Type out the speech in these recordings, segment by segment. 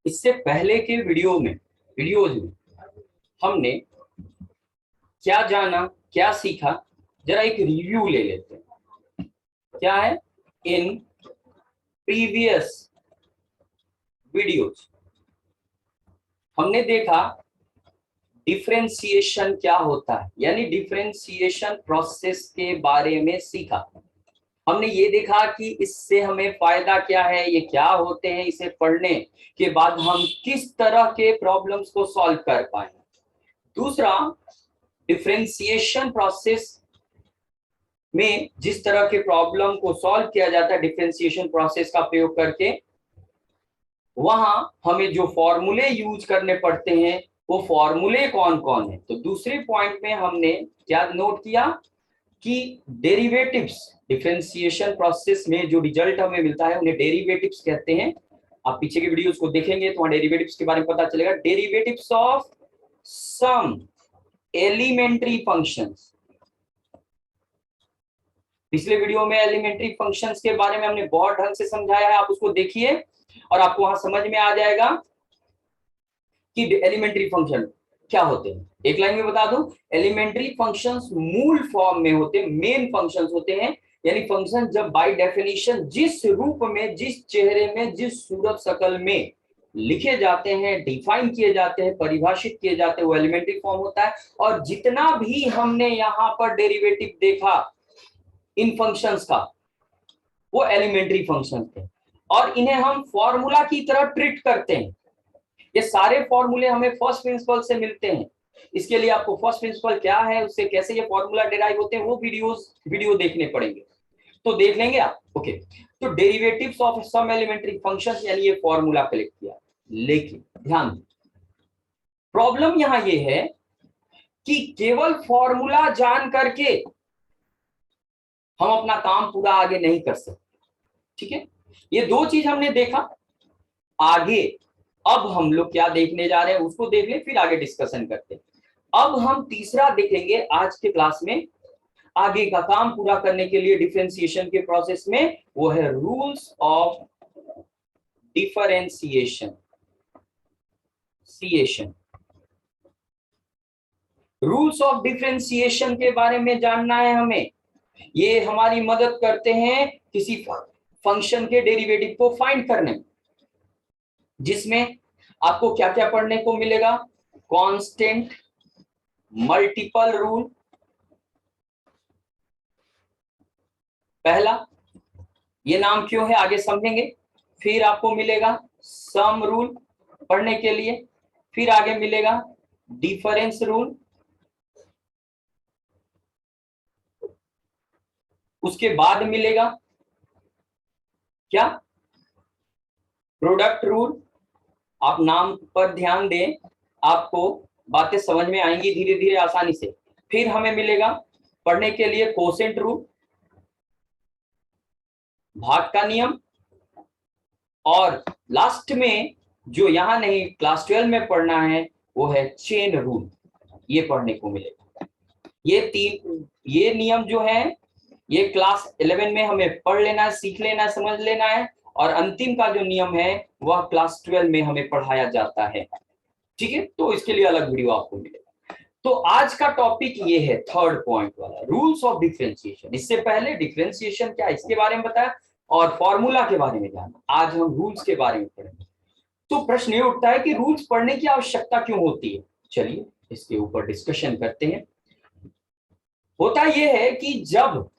इससे पहले के वीडियोज में हमने क्या जाना, क्या सीखा, जरा एक रिव्यू ले लेते हैं। क्या है? इन प्रीवियस वीडियोज हमने देखा डिफरेंशिएशन क्या होता है, यानी डिफरेंशिएशन प्रोसेस के बारे में सीखा। हमने ये देखा कि इससे हमें फायदा क्या है, ये क्या होते हैं, इसे पढ़ने के बाद हम किस तरह के प्रॉब्लम्स को सॉल्व कर पाए। दूसरा, डिफरेंशिएशन प्रोसेस में जिस तरह के प्रॉब्लम को सॉल्व किया जाता है डिफरेंशिएशन प्रोसेस का प्रयोग करके, वहां हमें जो फॉर्मूले यूज करने पड़ते हैं वो फॉर्मूले कौन कौन है। तो दूसरे पॉइंट में हमने क्या नोट किया कि डेरिवेटिव्स, डिफरेंशिएशन प्रोसेस में जो रिजल्ट हमें मिलता है उन्हें डेरिवेटिव्स कहते हैं। आप पीछे के वीडियोस को देखेंगे तो वहां डेरिवेटिव्स के बारे में पता चलेगा। Derivatives of some elementary functions, पिछले वीडियो में एलिमेंट्री फंक्शंस के बारे में हमने बहुत ढंग से समझाया है, आप उसको देखिए और आपको वहां समझ में आ जाएगा कि एलिमेंट्री फंक्शन क्या होते हैं। एक लाइन में बता दूं, एलिमेंट्री फंक्शंस मूल फॉर्म में होते, मेन फंक्शंस होते हैं, यानी फंक्शन जब बाय डेफिनेशन जिस रूप में, जिस चेहरे में, जिस सूरत शकल में लिखे जाते हैं, डिफाइन किए जाते हैं, परिभाषित किए जाते हैं, वो एलिमेंट्री फॉर्म होता है। और जितना भी हमने यहाँ पर डेरिवेटिव देखा इन फंक्शंस का, वो एलिमेंट्री फंक्शन थे और इन्हें हम फॉर्मूला की तरह ट्रीट करते हैं। ये सारे फॉर्मूले हमें फर्स्ट प्रिंसिपल से मिलते हैं। इसके लिए आपको फर्स्ट प्रिंसिपल क्या है, उससे कैसे ये फॉर्मूला डिराइव होते हैं, वो वीडियो देखने पड़ेंगे, तो देख लेंगे आप। ओके, तो derivatives of some elementary functions, यानी ये फॉर्मूला कलेक्ट किया। लेकिन ध्यान दें, प्रॉब्लम यहां ये है कि केवल फॉर्मूला जान करके हम अपना काम पूरा आगे नहीं कर सकते। ठीक है, ये दो चीज हमने देखा। आगे अब हम लोग क्या देखने जा रहे हैं उसको देख ले, फिर आगे डिस्कशन करते हैं। अब हम तीसरा देखेंगे आज के क्लास में, आगे का काम पूरा करने के लिए डिफरेंशिएशन के प्रोसेस में, वो है rules of differentiation. Rules of differentiation के बारे में जानना है हमें। ये हमारी मदद करते हैं किसी फंक्शन के डेरिवेटिव को फाइंड करने में, जिसमें आपको क्या क्या पढ़ने को मिलेगा। कांस्टेंट, मल्टीपल रूल, पहला ये नाम क्यों है आगे समझेंगे। फिर आपको मिलेगा सम रूल पढ़ने के लिए, फिर आगे मिलेगा डिफरेंस रूल, उसके बाद मिलेगा क्या, प्रोडक्ट रूल। आप नाम पर ध्यान दें, आपको बातें समझ में आएंगी धीरे धीरे आसानी से। फिर हमें मिलेगा पढ़ने के लिए कोसेंट रूल, भाग का नियम, और लास्ट में जो यहां नहीं क्लास 12 में पढ़ना है वो है चेन रूल, ये पढ़ने को मिलेगा। ये नियम जो है ये क्लास 11 में हमें पढ़ लेना है, सीख लेना है, समझ लेना है, और अंतिम का जो नियम है वह क्लास 12 में हमें पढ़ाया जाता है। ठीक है, तो इसके लिए अलग वीडियो आपको मिलेगा। तो आज का टॉपिक ये है थर्ड पॉइंट वाला, रूल्स ऑफ डिफरेंशिएशन। इससे पहले डिफरेंशिएशन क्या है इसके बारे में बताया और फॉर्मूला के बारे में जाना, आज हम रूल्स के बारे में पढ़ेंगे। तो प्रश्न ये उठता है कि रूल्स पढ़ने की आवश्यकता क्यों होती है। चलिए इसके ऊपर डिस्कशन करते हैं। होता यह है कि जब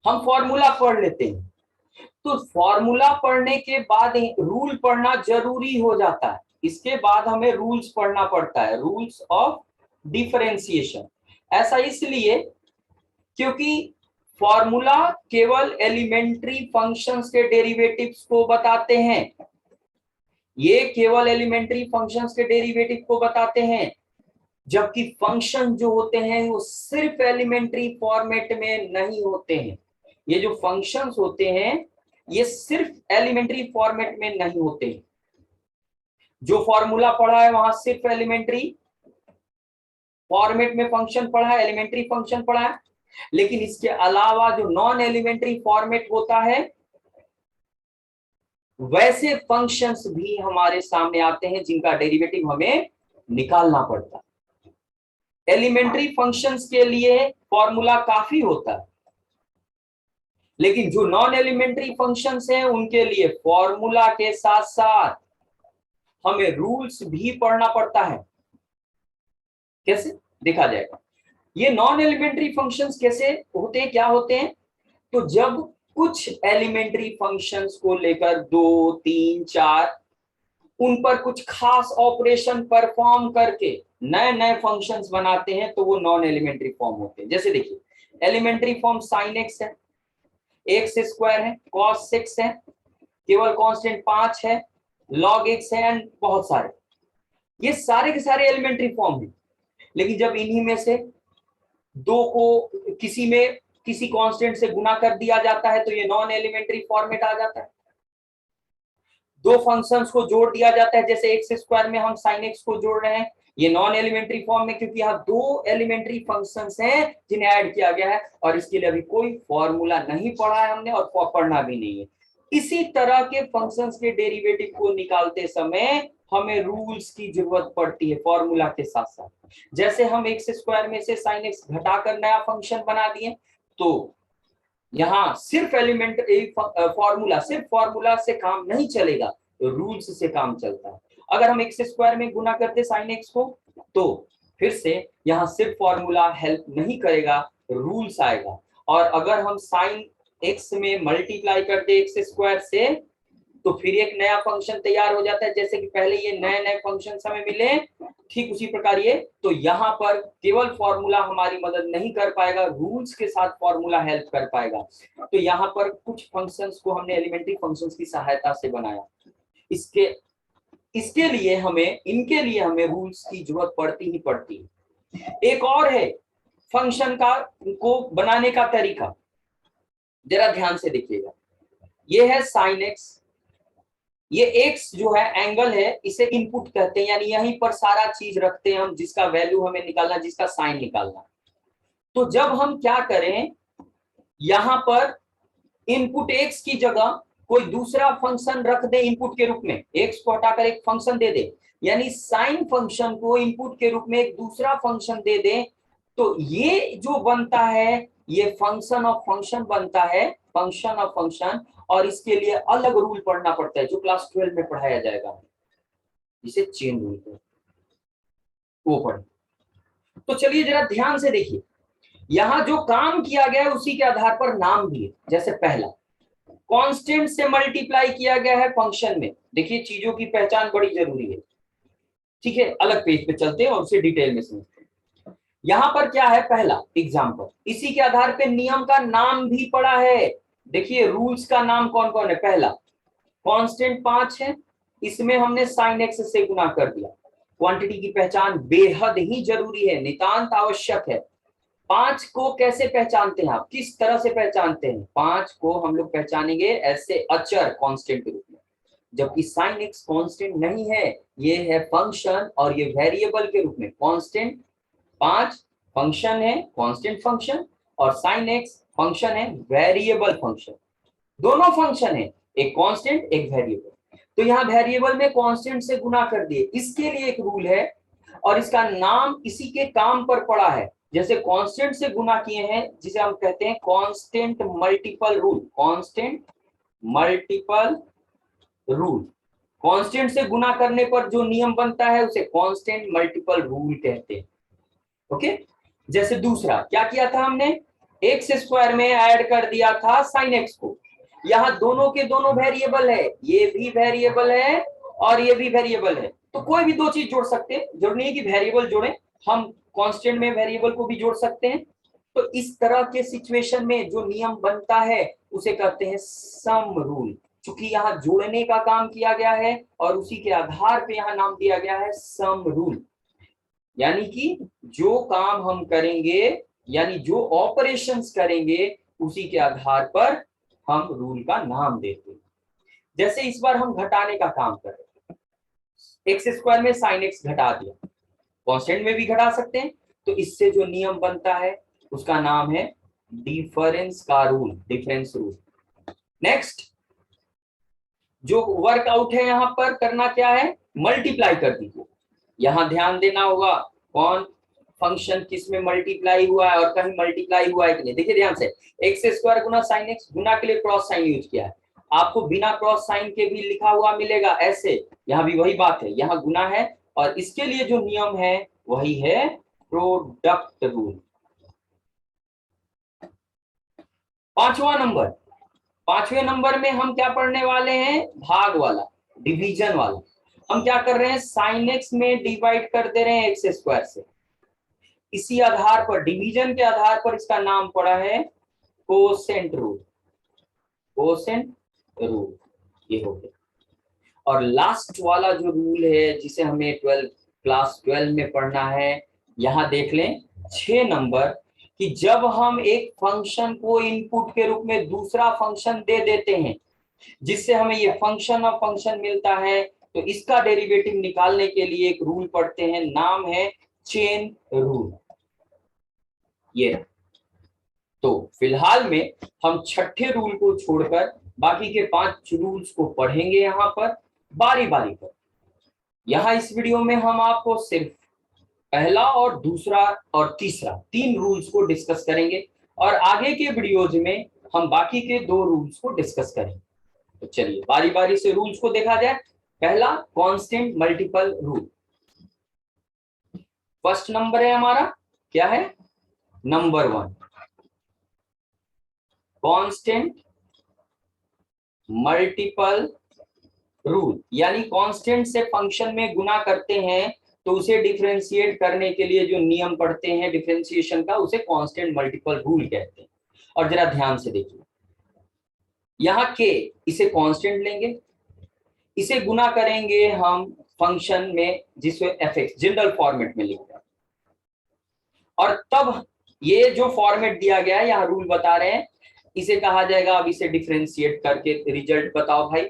हम फॉर्मूला पढ़ लेते हैं तो फॉर्मूला पढ़ने के बाद रूल पढ़ना जरूरी हो जाता है। इसके बाद हमें रूल्स पढ़ना पड़ता है, रूल्स ऑफ डिफरेंशिएशन। ऐसा इसलिए क्योंकि फॉर्मूला केवल एलिमेंट्री फंक्शंस के डेरिवेटिव्स को बताते हैं। ये केवल एलिमेंट्री फंक्शंस के डेरिवेटिव को बताते हैं, जबकि फंक्शन जो होते हैं वो सिर्फ एलिमेंट्री फॉर्मेट में नहीं होते हैं। ये जो फंक्शंस होते हैं ये सिर्फ एलिमेंट्री फॉर्मेट में नहीं होते हैं। जो फॉर्मूला पढ़ा है वहां सिर्फ एलिमेंट्री फॉर्मेट में फंक्शन पढ़ा है, एलिमेंट्री फंक्शन पढ़ा है, लेकिन इसके अलावा जो नॉन एलिमेंट्री फॉर्मेट होता है वैसे फंक्शंस भी हमारे सामने आते हैं जिनका डेरिवेटिव हमें निकालना पड़ता है। एलिमेंट्री फंक्शंस के लिए फॉर्मूला काफी होता है, लेकिन जो नॉन एलिमेंट्री फंक्शंस हैं उनके लिए फॉर्मूला के साथ साथ हमें रूल्स भी पढ़ना पड़ता है। कैसे देखा जाएगा? ये नॉन एलिमेंट्री फंक्शंस कैसे होते हैं, क्या होते हैं? तो जब कुछ एलिमेंट्री फंक्शंस को लेकर 2, 3, 4 उन पर कुछ खास ऑपरेशन परफॉर्म करके नए नए फंक्शंस बनाते हैं तो वो नॉन एलिमेंट्री फॉर्म होते हैं। जैसे देखिए, एलिमेंट्री फॉर्म साइन एक्स है, एक्स स्क्वायर है, कॉस 6 है, केवल कांस्टेंट 5 है, लॉग एक्स है एंड बहुत सारे। ये सारे के सारे एलिमेंट्री फॉर्म है। लेकिन जब इन्हीं में से दो को किसी में किसी कांस्टेंट से गुना कर दिया जाता है तो ये नॉन एलिमेंट्री फॉर्मेट आ जाता है। दो फंक्शंस को जोड़ दिया जाता है, जैसे एक्स स्क्वायर में हम साइन एक्स को जोड़ रहे हैं, ये नॉन एलिमेंट्री फॉर्म में, क्योंकि यहाँ दो एलिमेंट्री फंक्शंस हैं जिन्हें ऐड किया गया है और इसके लिए अभी कोई फॉर्मूला नहीं पढ़ा है हमने और पढ़ना भी नहीं है। इसी तरह के फंक्शंस के डेरिवेटिव को निकालते समय हमें रूल्स की जरूरत पड़ती है फॉर्मूला के साथ साथ। जैसे हम एक्स स्क्वायर में से साइन एक्स घटाकर नया फंक्शन बना दिए, तो यहाँ सिर्फ एलिमेंट फॉर्मूला, सिर्फ फॉर्मूला से काम नहीं चलेगा, तो रूल्स से काम चलता है। अगर हम एक्स स्क्वायर में गुना करते साइन एक्स को, तो फिर से यहाँ सिर्फ फॉर्मूला हेल्प नहीं करेगा, रूल्स आएगा। और अगर हम साइन एक्स में मल्टीप्लाई करते एक्स स्क्वायर से, तो फिर एक नया फंक्शन तैयार हो जाता है। जैसे कि पहले ये नए नए फंक्शन हमें मिले, ठीक उसी प्रकार ये, तो यहाँ पर केवल फॉर्मूला हमारी मदद नहीं कर पाएगा, रूल्स के साथ फॉर्मूला हेल्प कर पाएगा। तो यहाँ पर कुछ फंक्शंस को हमने एलिमेंट्री फंक्शंस की सहायता से बनाया। इसके इसके लिए हमें, इनके लिए हमें रूल्स की जरूरत पड़ती ही पड़ती है। एक और है फंक्शन का को बनाने का तरीका, जरा ध्यान से देखिएगा। ये है साइन एक्स, ये एक्स जो है एंगल है, इसे इनपुट कहते हैं, यानी यहीं पर सारा चीज रखते हैं हम जिसका वैल्यू हमें निकालना, जिसका साइन निकालना। तो जब हम क्या करें, यहां पर इनपुट एक्स की जगह कोई दूसरा फंक्शन रख दे इनपुट के रूप में, एक्स को हटाकर एक फंक्शन दे दे, यानी साइन फंक्शन को इनपुट के रूप में एक दूसरा फंक्शन दे दे, तो ये जो बनता है ये फंक्शन ऑफ फंक्शन बनता है, फंक्शन ऑफ फंक्शन। और इसके लिए अलग रूल पढ़ना पड़ता है जो क्लास 12 में पढ़ाया जाएगा, जिसे चेन रूल है, वो पढ़। तो चलिए जरा ध्यान से देखिए, यहां जो काम किया गया है उसी के आधार पर नाम भी है। जैसे पहला, कांस्टेंट से मल्टीप्लाई किया गया है फंक्शन में। देखिए चीजों की पहचान बड़ी जरूरी है, ठीक है? अलग पेज पे चलते हैं और उसे डिटेल में समझते हैं। यहां पर क्या है, पहला एग्जांपल, इसी के आधार पे नियम का नाम भी पड़ा है। देखिए रूल्स का नाम कौन कौन है। पहला, कांस्टेंट 5 है, इसमें हमने साइन एक्स से गुना कर दिया। क्वांटिटी की पहचान बेहद ही जरूरी है, नितांत आवश्यक है। 5 को कैसे पहचानते हैं आप, किस तरह से पहचानते हैं? 5 को हम लोग पहचानेंगे ऐसे अचर कांस्टेंट के रूप में, जबकि साइन एक्स कांस्टेंट नहीं है, ये है फंक्शन और ये वेरिएबल के रूप में। कांस्टेंट 5 फंक्शन है, कांस्टेंट फंक्शन, और साइन एक्स फंक्शन है, वेरिएबल फंक्शन। दोनों फंक्शन है, एक कांस्टेंट एक वेरिएबल। तो यहाँ वेरिएबल में कांस्टेंट से गुना कर दिए, इसके लिए एक रूल है और इसका नाम इसी के काम पर पड़ा है। जैसे कांस्टेंट से गुना किए हैं जिसे हम कहते हैं constant multiple rule, constant multiple rule. Constant से गुना करने पर जो नियम बनता है उसे कांस्टेंट मल्टीपल रूल कहते हैं। ओके, जैसे दूसरा क्या किया था हमने, एक्स स्क्वायर में ऐड कर दिया था साइन एक्स को। यहाँ दोनों के दोनों वेरिएबल है, ये भी वेरिएबल है और ये भी वेरिएबल है, तो कोई भी दो चीज जोड़ सकते हैं, जरूरी नहीं है कि वेरिएबल जोड़े, हम कांस्टेंट में वेरिएबल को भी जोड़ सकते हैं। तो इस तरह के सिचुएशन में जो नियम बनता है उसे कहते हैं सम रूल। चूंकि यहाँ जोड़ने का काम किया गया है और उसी के आधार पे यहाँ नाम दिया गया है सम रूल, यानी कि जो काम हम करेंगे, यानी जो ऑपरेशंस करेंगे उसी के आधार पर हम रूल का नाम देते हैं। जैसे इस बार हम घटाने का काम कर रहे हैं, एक्स स्क्वायर में साइन एक्स घटा दिया, कांस्टेंट में भी घटा सकते हैं, तो इससे जो नियम बनता है उसका नाम है डिफरेंस का रूल, डिफरेंस रूल। नेक्स्ट, जो वर्कआउट है यहाँ पर करना क्या है, मल्टीप्लाई कर दीजिए। यहाँ ध्यान देना होगा कौन फंक्शन किस में मल्टीप्लाई हुआ है और कहीं मल्टीप्लाई हुआ है कि नहीं। देखिए ध्यान से, एक्स स्क्वायर गुना साइन एक्स, गुना के लिए क्रॉस साइन यूज किया है, आपको बिना क्रॉस साइन के भी लिखा हुआ मिलेगा ऐसे, यहाँ भी वही बात है, यहाँ गुना है और इसके लिए जो नियम है वही है प्रोडक्ट रूल। पांचवें नंबर में हम क्या पढ़ने वाले हैं, भाग वाला, डिवीजन वाला। हम क्या कर रहे हैं, साइन एक्स में डिवाइड कर दे रहे हैं एक्स स्क्वायर से। इसी आधार पर, डिवीजन के आधार पर इसका नाम पड़ा है कोसेंट रूल। कोसेंट रूल ये हो गया। और लास्ट वाला जो रूल है जिसे हमें क्लास 12 में पढ़ना है, यहां देख लें 6 नंबर, कि जब हम एक फंक्शन को इनपुट के रूप में दूसरा फंक्शन दे देते हैं जिससे हमें ये फंक्शन ऑफ फंक्शन मिलता है, तो इसका डेरिवेटिव निकालने के लिए एक रूल पढ़ते हैं, नाम है चेन रूल। ये तो फिलहाल में हम छठे रूल को छोड़कर बाकी के 5 रूल्स को पढ़ेंगे यहाँ पर बारी बारी पर। यहाँ इस वीडियो में हम आपको सिर्फ पहला और दूसरा और तीसरा 3 रूल्स को डिस्कस करेंगे और आगे के वीडियोज में हम बाकी के 2 रूल्स को डिस्कस करेंगे। तो चलिए बारी बारी से रूल्स को देखा जाए। पहला, constant multiple rule. First number है हमारा, क्या है, नंबर 1, कांस्टेंट मल्टीपल रूल। यानी कांस्टेंट से फंक्शन में गुना करते हैं तो उसे डिफरेंशिएट करने के लिए जो नियम पढ़ते हैं डिफरेंशिएशन का, उसे कांस्टेंट मल्टीपल रूल कहते हैं। और जरा ध्यान से देखिए, यहाँ के, इसे कांस्टेंट लेंगे, इसे गुना करेंगे हम फंक्शन में जिसमें एफ एक्स जनरल फॉर्मेट में लिखते हैं, और तब ये जो फॉर्मेट दिया गया है यहाँ रूल बता रहे हैं, इसे कहा जाएगा, अब इसे डिफरेंशिएट करके रिजल्ट बताओ भाई।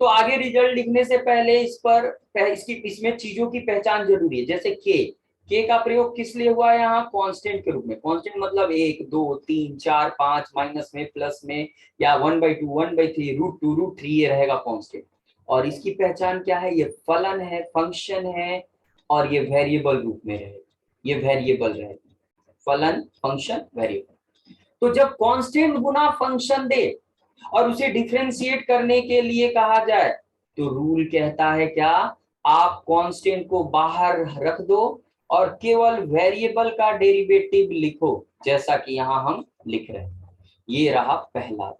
तो आगे रिजल्ट लिखने से पहले इसमें चीजों की पहचान जरूरी है। जैसे के का प्रयोग किस लिए हुआ है यहाँ, कांस्टेंट के रूप में। कांस्टेंट मतलब 1 2 3 4 5 माइनस में प्लस में, या 1/2 1/3 √2 √3 ये रहेगा कांस्टेंट। और इसकी पहचान क्या है, ये फलन है, फंक्शन है, और ये वेरिएबल रूप में रहेगा, ये वेरिएबल रहेगी, फलन फंक्शन वेरिएबल। तो जब कांस्टेंट गुना फंक्शन दे और उसे डिफरेंशिएट करने के लिए कहा जाए तो रूल कहता है क्या, आप कांस्टेंट को बाहर रख दो और केवल वेरिएबल का डेरिवेटिव लिखो, जैसा कि यहां हम लिख रहे हैं। ये रहा पहला।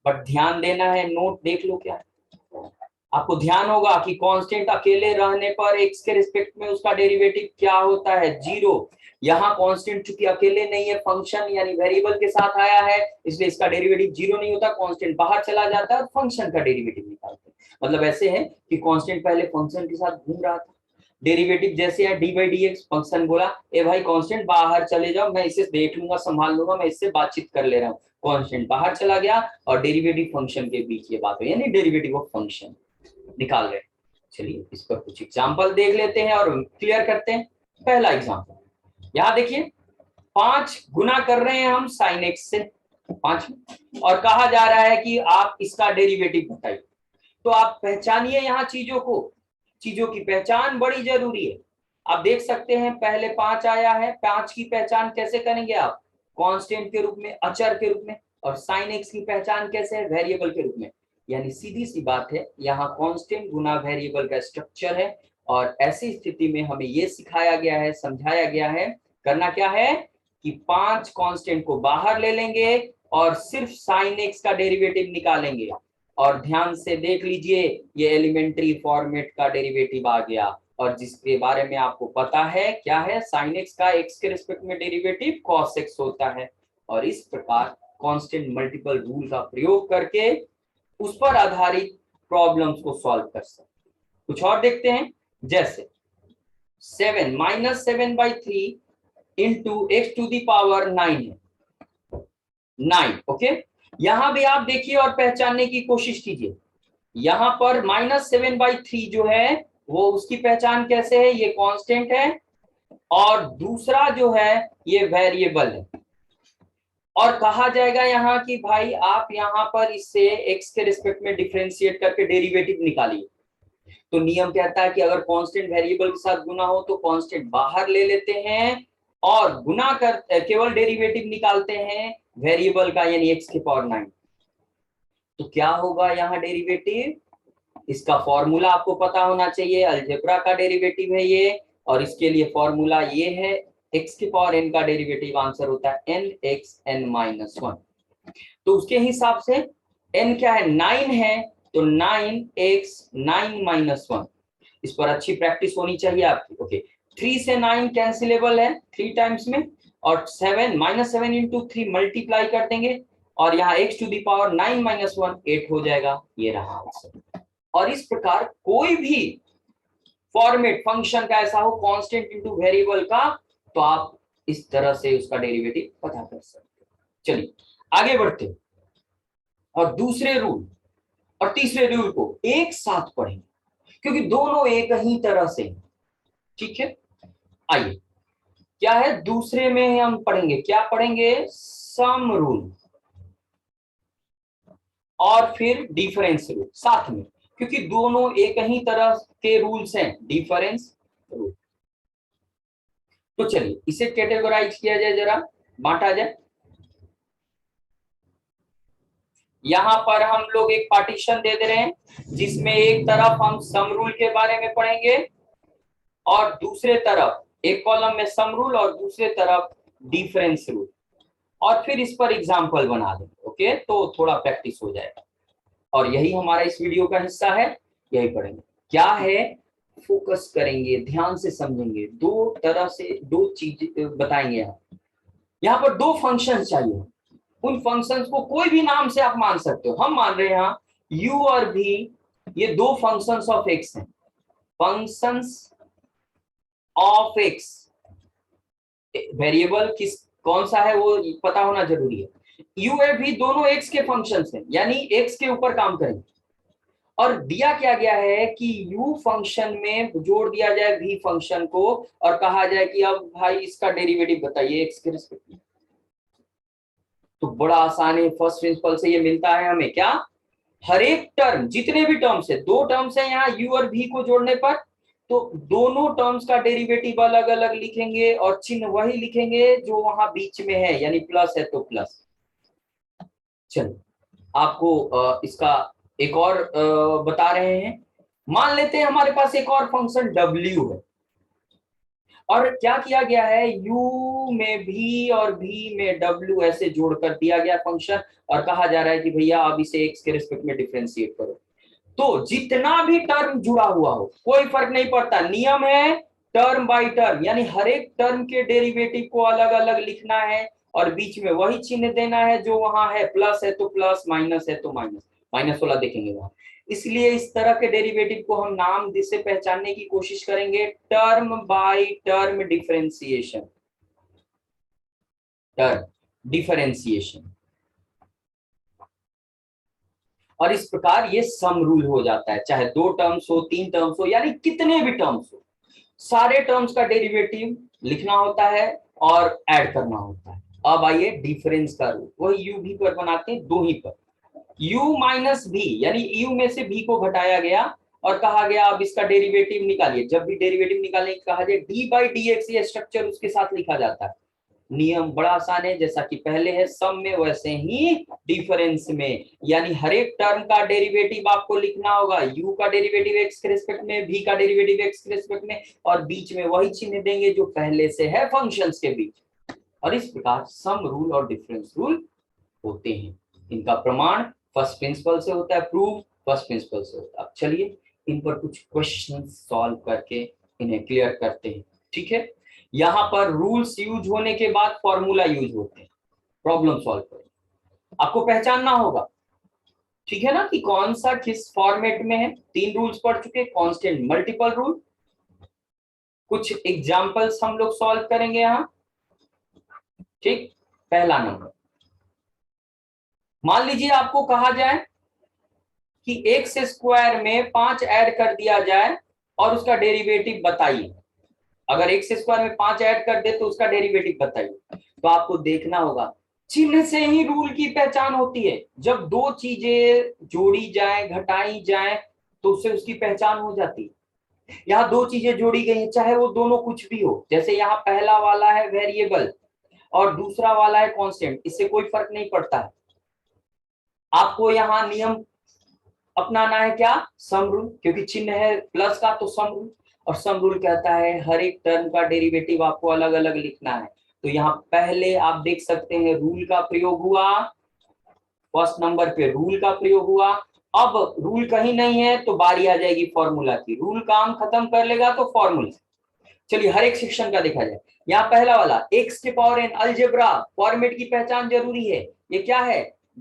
बट ध्यान देना है, नोट देख लो क्या है। आपको ध्यान होगा कि कांस्टेंट अकेले रहने पर एक्स के रिस्पेक्ट में उसका डेरिवेटिव क्या होता है, 0। यहाँ कांस्टेंट चूंकि अकेले नहीं है, फंक्शन यानी वेरिएबल के साथ आया है, इसलिए इसका डेरिवेटिव 0 नहीं होता, कांस्टेंट बाहर चला जाता है और फंक्शन का डेरिवेटिव निकालते हैं। मतलब ऐसे है कि कांस्टेंट पहले फंक्शन के साथ घूम रहा था, डेरिवेटिव जैसे है dy/dx, फंक्शन बोला ए भाई कांस्टेंट बाहर चले जाओ, मैं इसे देख लूंगा, संभाल लूंगा, मैं इससे बातचीत कर ले रहा हूँ। कांस्टेंट बाहर चला गया और डेरिवेटिव फंक्शन के बीच ये बात हुई, यानी डेरिवेटिव ऑफ फंक्शन निकाल रहे हैं। चलिए इस पर कुछ एग्जांपल देख लेते हैं और क्लियर करते हैं। पहला एग्जांपल यहां देखिए, 5 गुना कर रहे हैं हम साइन एक्स से 5, और कहा जा रहा है कि आप इसका डेरिवेटिव बताइए। तो आप पहचानिए यहाँ चीजों को, चीजों की पहचान बड़ी जरूरी है। आप देख सकते हैं पहले 5 आया है, 5 की पहचान कैसे करेंगे आप, कांस्टेंट के रूप में, अचर के रूप में, और साइन एक्स की पहचान कैसे है, वेरिएबल के रूप में। यानी सीधी सी बात है, यहाँ कांस्टेंट गुना वेरिएबल का स्ट्रक्चर है, और ऐसी स्थिति में हमें यह सिखाया गया है, समझाया गया है, करना क्या है कि 5 कांस्टेंट को बाहर ले लेंगे और सिर्फ साइन एक्स का डेरिवेटिव निकालेंगे। और ध्यान से देख लीजिए, ये एलिमेंट्री फॉर्मेट का डेरिवेटिव आ गया, और जिसके बारे में आपको पता है क्या है, साइन एक्स का एक्स के रिस्पेक्ट में डेरिवेटिव कॉस एक्स होता है। और इस प्रकार कांस्टेंट मल्टीपल रूल का प्रयोग करके उस पर आधारित प्रॉब्लम्स को सॉल्व कर सकते। कुछ और देखते हैं, जैसे 7 -7/3 into x to the power 9 है, 9। ओके, यहां भी आप देखिए और पहचानने की कोशिश कीजिए। यहां पर -7/3 जो है वो उसकी पहचान कैसे है, ये कांस्टेंट है, और दूसरा जो है ये वेरिएबल है। और कहा जाएगा यहाँ कि भाई आप यहाँ पर इससे x के रिस्पेक्ट में डिफरेंशिएट करके डेरिवेटिव निकालिए। तो नियम कहता है कि अगर कांस्टेंट वेरिएबल के साथ गुना हो तो कांस्टेंट बाहर ले लेते हैं और गुना कर केवल डेरिवेटिव निकालते हैं वेरिएबल का, यानी x की पावर 9। तो क्या होगा यहाँ डेरिवेटिव? इसका फॉर्मूला आपको पता होना चाहिए, अलजेब्रा का डेरिवेटिव है ये, और इसके लिए फॉर्मूला ये है x की पावर n का डेरिवेटिव आंसर होता है nxn-1। तो उसके हिसाब से n क्या है? 9 है, तो 9x 9-1। इस पर अच्छी प्रैक्टिस होनी चाहिए आपकी। ओके, 3 से 9 कैंसिलेबल है 3 टाइम्स में, और 7 -7 इंटू 3 मल्टीप्लाई कर देंगे, और यहाँ x टू दी पावर 9-1 8 हो जाएगा। ये रहा आंसर। और इस प्रकार कोई भी फॉर्मेट फंक्शन का ऐसा हो कांस्टेंट इनटू वेरिएबल का, तो आप इस तरह से उसका डेरिवेटिव पता कर सकते हैं। चलिए आगे बढ़ते हैं और दूसरे रूल और तीसरे रूल को एक साथ पढ़ेंगे, क्योंकि दोनों एक ही तरह से। ठीक है, आइए क्या है दूसरे में हम पढ़ेंगे, क्या पढ़ेंगे? सम रूल और फिर डिफरेंस रूल साथ में, क्योंकि दोनों एक ही तरह के रूल्स हैं, डिफरेंस रूल। तो चलिए इसे कैटेगराइज किया जाए, जरा बांटा जाए। यहां पर हम लोग एक पार्टीशन दे रहे हैं, जिसमें एक तरफ हम सम रूल के बारे में पढ़ेंगे और दूसरे तरफ एक कॉलम में सम रूल और दूसरे तरफ डिफरेंस रूल, और फिर इस पर एग्जाम्पल बना देंगे। ओके, तो थोड़ा प्रैक्टिस हो जाएगा, और यही हमारा इस वीडियो का हिस्सा है, यही पढ़ेंगे। क्या है, फोकस करेंगे, ध्यान से समझेंगे, दो तरह से दो चीज बताएंगे। यहाँ पर दो फंक्शन चाहिए, उन फंक्शंस को कोई भी नाम से आप मान सकते हो। हम मान रहे हैं यहाँ u और v, ये दो फंक्शंस ऑफ x हैं, फंक्शंस ऑफ x। वेरिएबल किस कौन सा है वो पता होना जरूरी है। u और v दोनों x के फंक्शंस हैं, यानी x के ऊपर काम करेंगे। और दिया क्या गया है कि u फंक्शन में जोड़ दिया जाए v फंक्शन को, और कहा जाए कि अब भाई इसका डेरिवेटिव बताइए x के रिस्पेक्ट में। तो बड़ा आसान है, फर्स्ट प्रिंसिपल से ये मिलता है हमें। क्या? हर एक टर्म, जितने भी टर्म्स है, दो टर्म्स है यहाँ u और v को जोड़ने पर, तो दोनों टर्म्स का डेरिवेटिव अलग अलग लिखेंगे और चिन्ह वही लिखेंगे जो वहां बीच में है, यानी प्लस है तो प्लस। चलो आपको इसका एक और बता रहे हैं। मान लेते हैं हमारे पास एक और फंक्शन w है, और क्या किया गया है, u में v और v में w ऐसे जोड़कर दिया गया फंक्शन, और कहा जा रहा है कि भैया अब इसे x के रिस्पेक्ट में डिफरेंशिएट करो। तो जितना भी टर्म जुड़ा हुआ हो कोई फर्क नहीं पड़ता, नियम है टर्म बाय टर्म, यानी हर एक टर्म के डेरिवेटिव को अलग अलग लिखना है, और बीच में वही चिन्ह देना है जो वहां है, प्लस है तो प्लस, माइनस है तो माइनस। माइनस वाला देखेंगे वहां। इसलिए इस तरह के डेरिवेटिव को हम नाम से पहचानने की कोशिश करेंगे, term by term differentiation, term differentiation. और इस प्रकार ये सम रूल हो जाता है, चाहे दो टर्म्स हो, तीन टर्म्स हो, यानी कितने भी टर्म्स हो, सारे टर्म्स का डेरिवेटिव लिखना होता है और ऐड करना होता है। अब आइए डिफरेंस का रूल, वही यू भी पर बनाते हैं, दो ही पर। u माइनस भी, यानी u में से v को घटाया गया और कहा गया अब इसका डेरिवेटिव निकालिए। जब भी डेरिवेटिव निकालने कहा जाए d बाई dx, ये स्ट्रक्चर उसके साथ लिखा जाता है। नियम बड़ा आसान है, जैसा कि पहले है सम में वैसे ही डिफरेंस में, यानी हर एक टर्म का डेरिवेटिव आपको लिखना होगा, u का डेरिवेटिव x के रिस्पेक्ट में, v का डेरिवेटिव x के रिस्पेक्ट में, और बीच में वही चिन्ह देंगे जो पहले से है फंक्शंस के बीच। और इस प्रकार सम रूल और डिफरेंस रूल होते हैं। इनका प्रमाण फर्स्ट प्रिंसिपल से होता है, प्रूफ फर्स्ट प्रिंसिपल से होता है। चलिए इन पर कुछ क्वेश्चन सॉल्व करके इन्हें क्लियर करते हैं। ठीक है, यहाँ पर रूल्स यूज होने के बाद फॉर्मूला यूज होते हैं, प्रॉब्लम सॉल्व करें, आपको पहचानना होगा। ठीक है ना, कि कौन सा किस फॉर्मेट में है। तीन रूल्स पढ़ चुके, कांस्टेंट, मल्टीपल रूल। कुछ एग्जांपल्स हम लोग सॉल्व करेंगे यहाँ। ठीक, पहला नंबर, मान लीजिए आपको कहा जाए कि एक्स स्क्वायर में 5 ऐड कर दिया जाए और उसका डेरिवेटिव बताइए। अगर एक्स स्क्वायर में 5 ऐड कर दे तो उसका डेरिवेटिव बताइए। तो आपको देखना होगा चिन्ह से ही रूल की पहचान होती है। जब दो चीजें जोड़ी जाए, घटाई जाए, तो उससे उसकी पहचान हो जाती है। यहाँ दो चीजें जोड़ी गई हैं, चाहे वो दोनों कुछ भी हो, जैसे यहाँ पहला वाला है वेरिएबल और दूसरा वाला है कांस्टेंट, इससे कोई फर्क नहीं पड़ता है। आपको यहाँ नियम अपनाना है क्या? सम रूल, क्योंकि चिन्ह है प्लस का तो सम रूल। और सम रूल कहता है हर एक टर्म का डेरिवेटिव आपको अलग अलग लिखना है। तो यहाँ पहले आप देख सकते हैं रूल का प्रयोग हुआ, फर्स्ट नंबर पे रूल का प्रयोग हुआ। अब रूल कहीं नहीं है तो बारी आ जाएगी फॉर्मूला की, रूल काम खत्म कर लेगा तो फॉर्मूला। चलिए हर एक सेक्शन का देखा जाए। यहाँ पहला वाला एक्स के पावर एन अलजेब्रा, फॉर्मेट की पहचान जरूरी है। ये क्या है?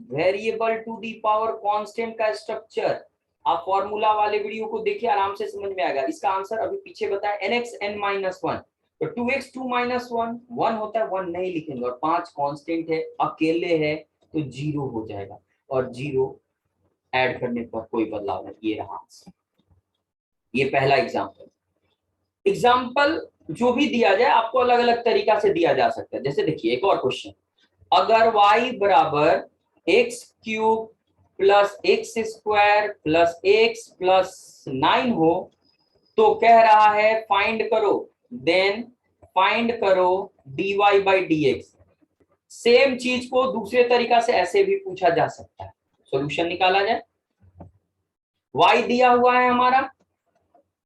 Variable to the power constant का स्ट्रक्चर। आप फॉर्मूला वाले वीडियो को देखिए, आराम से समझ में आएगा। इसका आंसर अभी पीछे बताया, n x n minus one. तो two x two minus one, one होता है, वन नहीं लिखेंगे। और पांच कांस्टेंट है, अकेले है, तो जीरो हो जाएगा। और जीरो ऐड करने पर कोई बदलाव नहीं। ये रहा आंसर। ये पहला एग्जाम्पल जो भी दिया जाए आपको अलग अलग तरीका से दिया जा सकता है। जैसे देखिए एक और क्वेश्चन, अगर y बराबर x cube plus x square plus x plus 9 हो, तो कह रहा है फाइंड करो, देन फाइंड करो dy by d x. Same चीज को दूसरे तरीका से ऐसे भी पूछा जा सकता है। सॉल्यूशन निकाला जाए, y दिया हुआ है हमारा,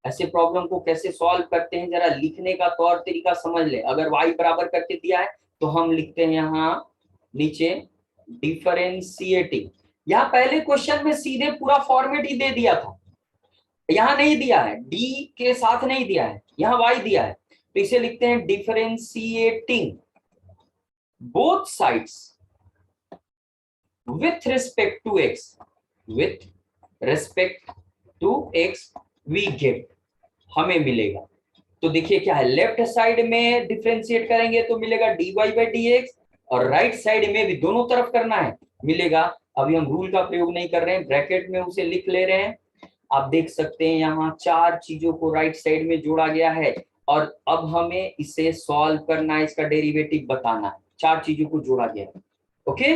ऐसे प्रॉब्लम को कैसे सॉल्व करते हैं जरा लिखने का तौर तरीका समझ ले। अगर y बराबर करके दिया है तो हम लिखते हैं यहाँ नीचे डिफरेंशिएटिंग। यहाँ पहले क्वेश्चन में सीधे पूरा फॉर्मेट ही दे दिया था, यहाँ नहीं दिया है, d के साथ नहीं दिया है, यहाँ y दिया है। तो इसे लिखते हैं differentiating both sides with respect to x, with respect to x we get, हमें मिलेगा। तो देखिए क्या है, लेफ्ट साइड में डिफरेंशिएट करेंगे तो मिलेगा dy बाई डी एक्स, और राइट साइड में भी दोनों तरफ करना है, मिलेगा। अभी हम रूल का प्रयोग नहीं कर रहे हैं, ब्रैकेट में उसे लिख ले रहे हैं। आप देख सकते हैं यहाँ चार चीजों को राइट साइड में जोड़ा गया है, और अब हमें इसे सॉल्व करना है, इसका डेरिवेटिव बताना है। चार चीजों को जोड़ा गया है, ओके,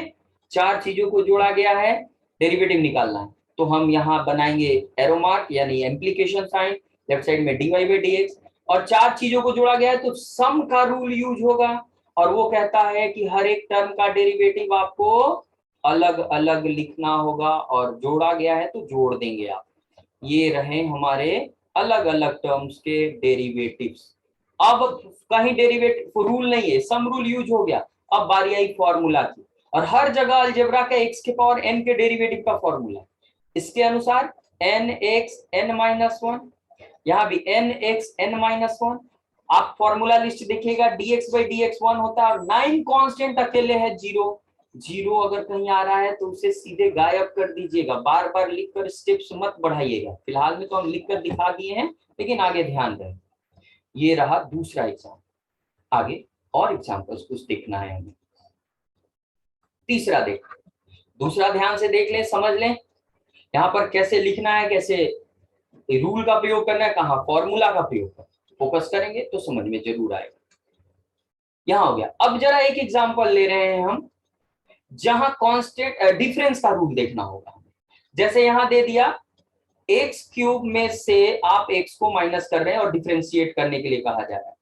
चार चीजों को जोड़ा गया है, डेरिवेटिव निकालना है। तो हम यहाँ बनाएंगे एरो मार्क यानी एम्प्लीकेशन साइन, लेफ्ट साइड में dy बाई डी एक्स, और चार चीजों को जोड़ा गया है तो सम का रूल यूज होगा। और वो कहता है कि हर एक टर्म का डेरिवेटिव आपको अलग अलग लिखना होगा, और जोड़ा गया है तो जोड़ देंगे आप। ये रहे हमारे अलग अलग टर्म्स के डेरिवेटिव्स। अब कहीं डेरिवेटिव रूल नहीं है, सम रूल यूज हो गया। अब बारी आई फॉर्मूला की, और हर जगह अलजेब्रा का एक्स के पावर एन के डेरिवेटिव का फॉर्मूला। इसके अनुसार n x n minus one, यहाँ भी n x n minus one. आप फॉर्मूला लिस्ट देखिएगा, dx by d x one होता है, और 9 कांस्टेंट अकेले है, जीरो। जीरो अगर कहीं आ रहा है तो उसे सीधे गायब कर दीजिएगा, बार बार लिखकर स्टेप्स मत बढ़ाइएगा। फिलहाल में तो हम लिखकर दिखा दिए हैं, लेकिन आगे ध्यान दें। ये रहा दूसरा एग्जाम, आगे और एग्जाम्पल्स कुछ देखना है हमें। तीसरा देख, दूसरा ध्यान से देख लें, समझ लें यहाँ पर कैसे लिखना है, कैसे रूल का प्रयोग करना है, कहाँ फॉर्मूला का प्रयोग करना है। फोकस करेंगे तो समझ में जरूर आएगा। यहां हो गया। अब जरा एक एग्जांपल ले रहे हैं हम, जहां कांस्टेंट डिफरेंस का रूल देखना होगा। जैसे यहां दे दिया एक्स क्यूब में से आप एक्स को माइनस कर रहे हैं और डिफरेंशिएट करने के लिए कहा जा रहा है,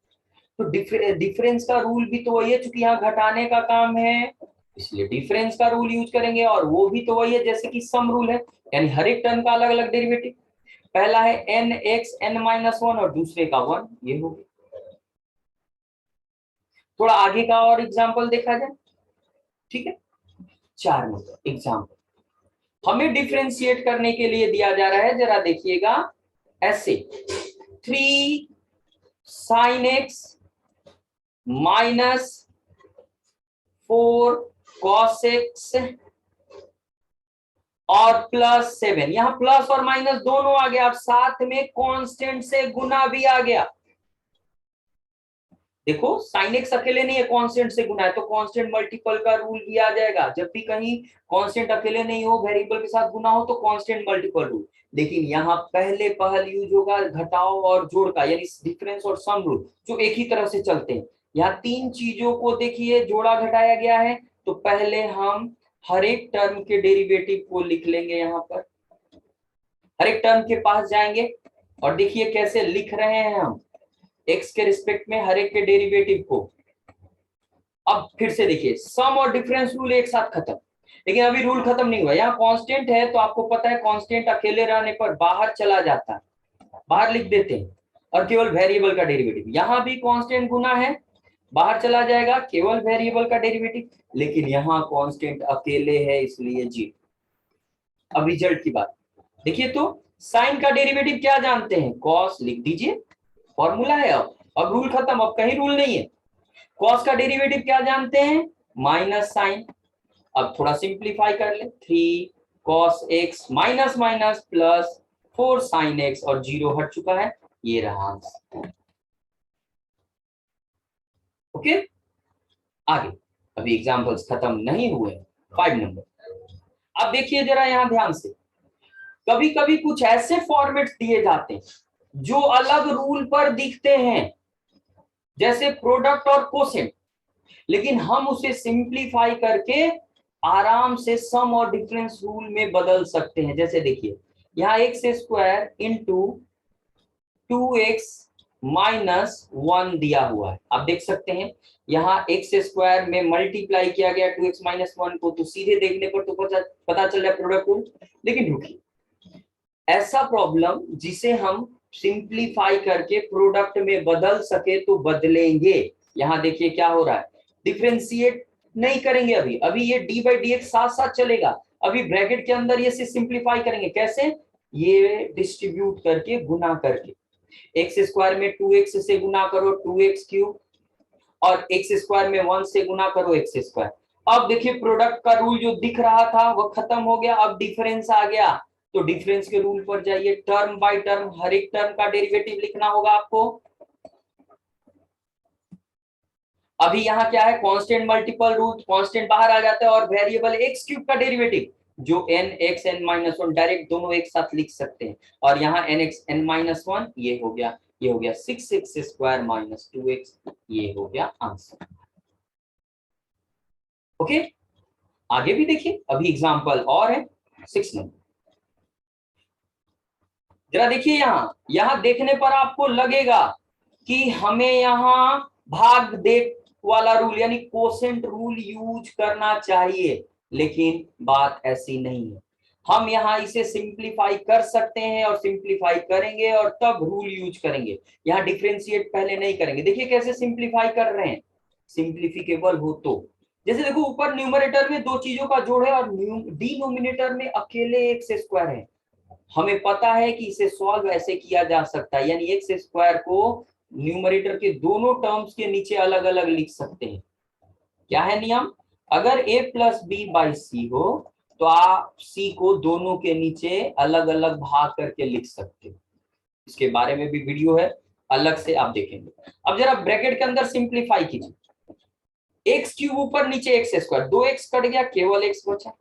तो डिफरेंस का रूल भी तो वही है, चूंकि यहाँ घटाने का काम है इसलिए डिफरेंस का रूल यूज करेंगे। और वो भी तो वही है जैसे कि सम रूल है, यानी हर एक टर्म का अलग अलग डेरिवेटिव। पहला है n x n minus one और दूसरे का वन, ये हो गया। थोड़ा आगे का और एग्जाम्पल देखा जाए, ठीक है। 4 नंबर एग्जाम्पल हमें डिफरेंशिएट करने के लिए दिया जा रहा है, जरा देखिएगा ऐसे, 3 sine x minus 4 cos x और प्लस 7। यहां प्लस और माइनस दोनों आ गया, और साथ में कांस्टेंट से गुना भी आ गया। देखो साइन एक्स अकेले नहीं है, कांस्टेंट से गुना है, तो कांस्टेंट मल्टीपल का रूल भी आ जाएगा। जब भी कहीं कांस्टेंट अकेले नहीं हो, वेरिएबल के साथ गुना हो, तो कांस्टेंट मल्टीपल रूल। लेकिन यहाँ पहले पहल यूज होगा घटाओ और जोड़ का, यानी डिफरेंस और सम रूल, जो एक ही तरह से चलते हैं। यहाँ तीन चीजों को देखिए जोड़ा घटाया गया है, तो पहले हम हर एक टर्म के डेरिवेटिव को लिख लेंगे। यहाँ पर हर एक टर्म के पास जाएंगे और देखिए कैसे लिख रहे हैं हम x के रिस्पेक्ट में हर एक के डेरिवेटिव को। अब फिर से देखिए सम और डिफरेंस रूल एक साथ खत्म, लेकिन अभी रूल खत्म नहीं हुआ। यहाँ कांस्टेंट है तो आपको पता है कांस्टेंट अकेले रहने पर बाहर चला जाता है, बाहर लिख देते हैं, और केवल वेरिएबल का डेरिवेटिव। यहाँ भी कांस्टेंट गुना है, बाहर चला जाएगा, केवल वेरिएबल का डेरिवेटिव, लेकिन यहाँ कांस्टेंट अकेले है इसलिए जी। अब रिजल्ट की बात देखिए, तो साइन का डेरिवेटिव क्या जानते हैं, कॉस लिख दीजिए, फॉर्मूला है। अब रूल खत्म, अब कहीं रूल नहीं है। कॉस का डेरिवेटिव क्या जानते हैं, माइनस साइन। अब थोड़ा सिंप्लीफाई कर ले, 3 cos x minus minus plus 4 sin x, और 0 हट चुका है, ये रहा आंसर। ओके, आगे अभी एग्जांपल्स खत्म नहीं हुए, 5 नंबर। अब देखिए जरा यहां ध्यान से, कभी कभी कुछ ऐसे फॉर्मेट दिए जाते हैं जो अलग रूल पर दिखते हैं, जैसे प्रोडक्ट और कोसेंट, लेकिन हम उसे सिंप्लीफाई करके आराम से सम और डिफरेंस रूल में बदल सकते हैं। जैसे देखिए यहाँ x square into 2x minus 1 दिया हुआ है, आप देख सकते हैं यहाँ एक्स स्क्वायर में मल्टीप्लाई किया गया 2x माइनस 1 को, तो सीधे देखने पर तो पता चल रहा है प्रोडक्ट रूल। लेकिन रुकिए, ऐसा प्रॉब्लम जिसे हम सिंप्लीफाई करके प्रोडक्ट में बदल सके तो बदलेंगे। यहाँ देखिए क्या हो रहा है, डिफरेंशिएट नहीं करेंगे, अभी ये डी बाई डी एक्स साथ साथ चलेगा, अभी ब्रैकेट के अंदर ये से सिंप्लीफाई करेंगे। कैसे, ये डिस्ट्रीब्यूट करके, गुना करके, एक्स स्क्वायर में 2x से गुना करो 2x क्यूब, और एक्स स्क्वायर में 1 से गुना करो एक्स स्क्वायर। अब देखिए प्रोडक्ट का रूल जो दिख रहा था वो खत्म हो गया, अब डिफरेंस आ गया, तो डिफरेंस के रूल पर जाइए, टर्म बाय टर्म हर एक टर्म का डेरिवेटिव लिखना होगा आपको। अभी यहाँ क्या है, कांस्टेंट मल्टीपल रूट, कांस्टेंट बाहर आ जाता है, और वेरिएबल एक्स क्यूब का डेरिवेटिव जो n x n minus 1, direct दोनों एक साथ लिख सकते हैं, और यहाँ n x n माइनस 1 ये हो गया, ये हो गया 6x स्क्वायर माइनस 2x, ये हो गया आंसर। ओके, आगे भी देखिए, अभी एग्जांपल और है 6 नंबर। जरा देखिए यहाँ देखने पर आपको लगेगा कि हमें यहाँ भाग दे वाला रूल यानी कोसेंट रूल यूज करना चाहिए, लेकिन बात ऐसी नहीं है। हम यहाँ इसे सिंप्लीफाई कर सकते हैं और सिंप्लीफाई करेंगे और तब रूल यूज करेंगे। यहाँ डिफरेंशिएट पहले नहीं करेंगे। देखिए कैसे सिंप्लीफाई कर रहे हैं, सिंप्लीफिकेबल हो तो, जैसे देखो ऊपर न्यूमरेटर में दो चीजों का जोड़ है और डिनोमिनेटर में अकेले एक्स स्क्वायर है। हमें पता है कि इसे सॉल्व ऐसे किया जा सकता है, यानी एक्स स्क्वायर को न्यूमरेटर के दोनों टर्म्स के नीचे अलग अलग लिख सकते हैं। क्या है नियम, अगर a प्लस बी बाई सी हो तो आप c को दोनों के नीचे अलग अलग भाग करके लिख सकते हो। इसके बारे में भी वीडियो है, अलग से आप देखेंगे। अब जरा ब्रैकेट के अंदर सिंप्लीफाई कीजिए, एक्स क्यूब ऊपर नीचे एक्स स्क्वायर, 2x कट गया, केवल x बचा,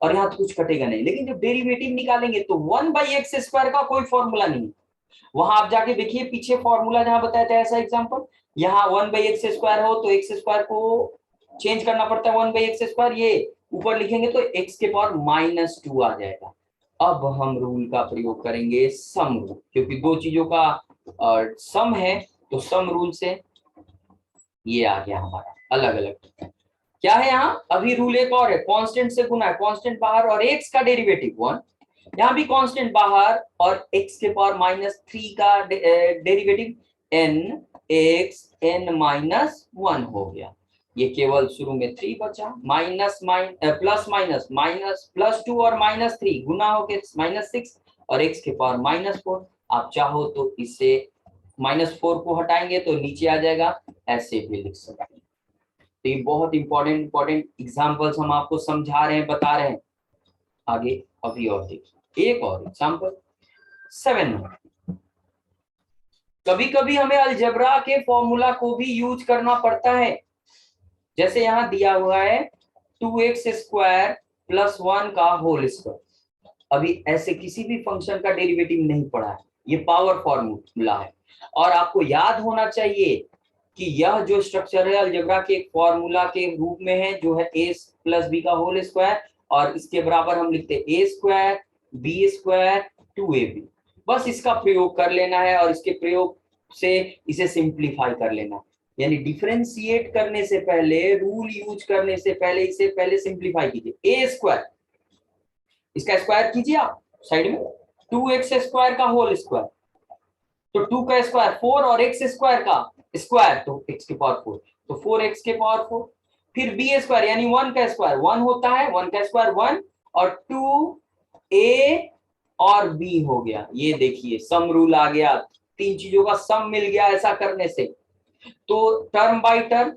और यहाँ तो कुछ कटेगा नहीं। लेकिन जब डेरिवेटिव निकालेंगे तो 1 बाई एक्स स्क्वायर का कोई फॉर्मूला नहीं है। वहां आप जाके देखिए पीछे फॉर्मूला जहां बताया था ऐसा एग्जांपल, यहाँ 1 बाई एक्स स्क्वायर हो तो एक्स स्क्वायर को चेंज करना पड़ता है 1 बाई एक्स स्क्वायर, ये ऊपर लिखेंगे तो x के पावर माइनस 2 आ जाएगा। अब हम रूल का प्रयोग करेंगे सम रूल, क्योंकि दो चीजों का सम है, तो सम रूल से ये आ गया हमारा अलग अलग। क्या है यहाँ, अभी रूल एक और है, कांस्टेंट से गुना है, कांस्टेंट बाहर और x का डेरिवेटिव 1, यहाँ भी कांस्टेंट बाहर और x के पावर माइनस 3 का derivative n x n minus 1 हो गया। ये केवल शुरू में 3 बचा, minus plus minus minus plus 2 और माइनस 3 गुना हो गया माइनस 6, और x के पावर माइनस 4। आप चाहो तो इसे माइनस 4 को हटाएंगे तो नीचे आ जाएगा, ऐसे भी लिख सकते हैं। तो ये बहुत इंपॉर्टेंट एग्जांपल्स हम आपको समझा रहे हैं, बता रहे हैं। आगे अभी और देखिए एक और एग्जांपल 7 नंबर। कभी कभी हमें अलजेब्रा के फॉर्मूला को भी यूज करना पड़ता है, जैसे यहाँ दिया हुआ है 2x स्क्वायर प्लस 1 का होल स्क्वायर। अभी ऐसे किसी भी फंक्शन का डेरिवेटिव नहीं पढ़ा है, ये पावर फॉर्मूला है, और आपको याद होना चाहिए कि यह जो स्ट्रक्चर है अलजेब्रा के एक फॉर्मूला के रूप में है, जो है a प्लस बी का होल स्क्वायर, और इसके बराबर हम लिखते हैं a square B square 2ab। बस इसका प्रयोग कर लेना है और इसके प्रयोग से इसे सिंप्लीफाई कर लेना है। यानी डिफरेंशिएट करने से पहले, रूल यूज करने से पहले इसे पहले सिंप्लीफाई कीजिए। a स्क्वायर, इसका स्क्वायर कीजिए आप साइड में, 2x स्क्वायर का होल स्क्वायर, तो 2 का स्क्वायर 4 और x स्क्वायर का स्क्वायर तो x के पावर 4, तो 4x के पावर 4। फिर b स्क्वायर यानी 1 का स्क्वायर 1 होता है, 1 का स्क्वायर 1, और 2a और b हो गया। ये देखिए सम रूल आ गया, तीन चीजों का सम मिल गया ऐसा करने से। तो टर्म बाय टर्म,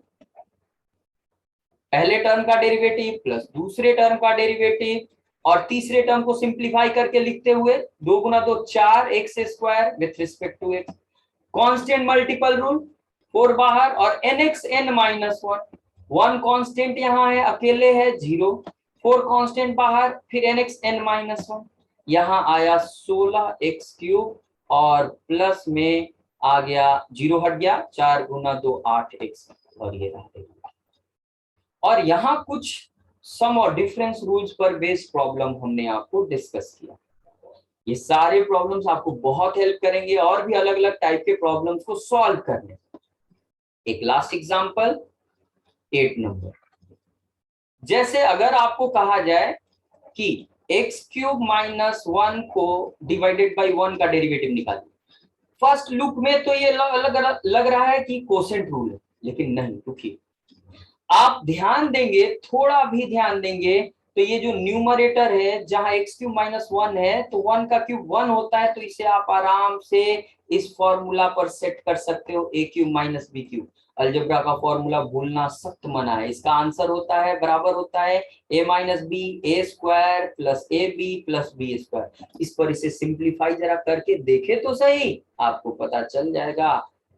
पहले टर्म का डेरिवेटिव प्लस दूसरे टर्म का डेरिवेटिव, और तीसरे टर्म को सिंप्लीफाई करके लिखते हुए 2 गुना 2 4 x square with respect to x. Constant multiple rule, 4 बाहर और nxn-1, 1 कांस्टेंट यहाँ है अकेले है 0, 4 कांस्टेंट बाहर, फिर nxn-1, यहाँ आया 16x क्यूब और प्लस में आ गया 0 हट गया, 4 गुना 2 8x, और ये रहा। और यहाँ कुछ सम और डिफरेंस रूल्स पर बेस्ड प्रॉब्लम हमने आपको डिस्कस किया। ये सारे प्रॉब्लम्स आपको बहुत हेल्प करेंगे और भी अलग अलग टाइप के प्रॉब्लम्स को सॉल्व करने। एक लास्ट एग्जांपल 8 नंबर, जैसे अगर आपको कहा जाए कि x क्यूब माइनस 1 को डिवाइडेड बाय 1 का डेरिवेटिव निकालिए। फर्स्ट लुक में तो ये लग रहा है कि कोसेंट रूल है, लेकिन नहीं, रुकिए, आप ध्यान देंगे, थोड़ा भी ध्यान देंगे तो ये जो न्यूमरेटर है जहां x क्यूब माइनस 1 है, तो 1 का क्यूब 1 होता है, तो इसे आप आराम से इस फॉर्मूला पर सेट कर सकते हो, a cube minus b cube. Algebra का फॉर्मूला भूलना सख्त मना है। इसका आंसर होता है, बराबर होता है a minus b a square plus a b plus b square. इस पर इसे सिंप्लीफाई जरा करके देखे तो सही, आपको पता चल जाएगा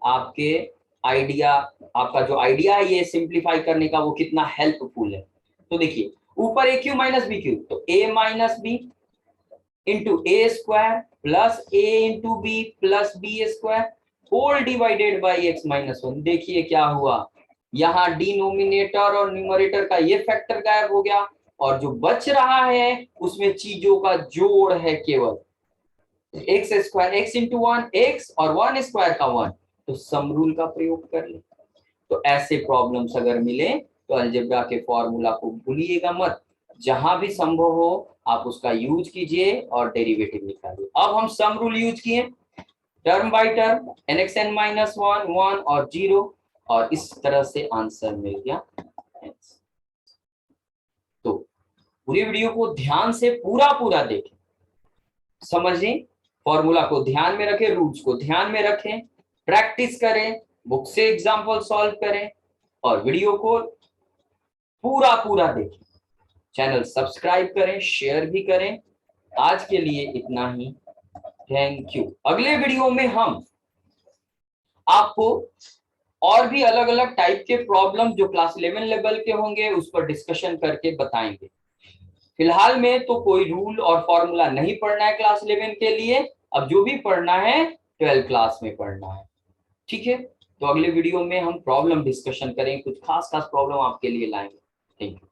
आपके आइडिया, आपका जो आइडिया है ये सिंप्लीफाई करने का वो कितना हेल्पफुल है। तो देखिए ऊपर a cube minus b cube, तो a minus b into a square plus a into b plus b square whole divided by x minus 1। देखिए क्या हुआ, यहाँ डिनोमिनेटर और न्यूमरेटर का ये फैक्टर गायब हो गया, और जो बच रहा है उसमें चीजों का जोड़ है केवल। X square x into 1 x और 1 स्क्वायर का 1, तो सम रूल का प्रयोग कर ले। तो ऐसे प्रॉब्लम्स अगर मिले तो अलजेब्रा के फॉर्मूला को भूलिएगा मत, जहां भी संभव हो आप उसका यूज कीजिए और डेरिवेटिव निकालिए। अब हम सम रूल यूज किए, टर्म बाय टर्म nxn-1 1 और 0, और इस तरह से आंसर मिल गया। तो पूरी वीडियो को ध्यान से पूरा देखें, समझें, फॉर्मूला को ध्यान में रखें, रूल्स को ध्यान में रखें, प्रैक्टिस करें, बुक से एग्जाम्पल सॉल्व करें, और वीडियो को पूरा देखें। चैनल सब्सक्राइब करें, शेयर भी करें। आज के लिए इतना ही, थैंक यू। अगले वीडियो में हम आपको और भी अलग अलग टाइप के प्रॉब्लम जो क्लास 11 लेवल के होंगे उस पर डिस्कशन करके बताएंगे। फिलहाल में तो कोई रूल और फॉर्मूला नहीं पढ़ना है क्लास 11 के लिए, अब जो भी पढ़ना है 12 क्लास में पढ़ना है, ठीक है। तो अगले वीडियो में हम प्रॉब्लम डिस्कशन करें, कुछ खास प्रॉब्लम आपके लिए लाएंगे। Thank you.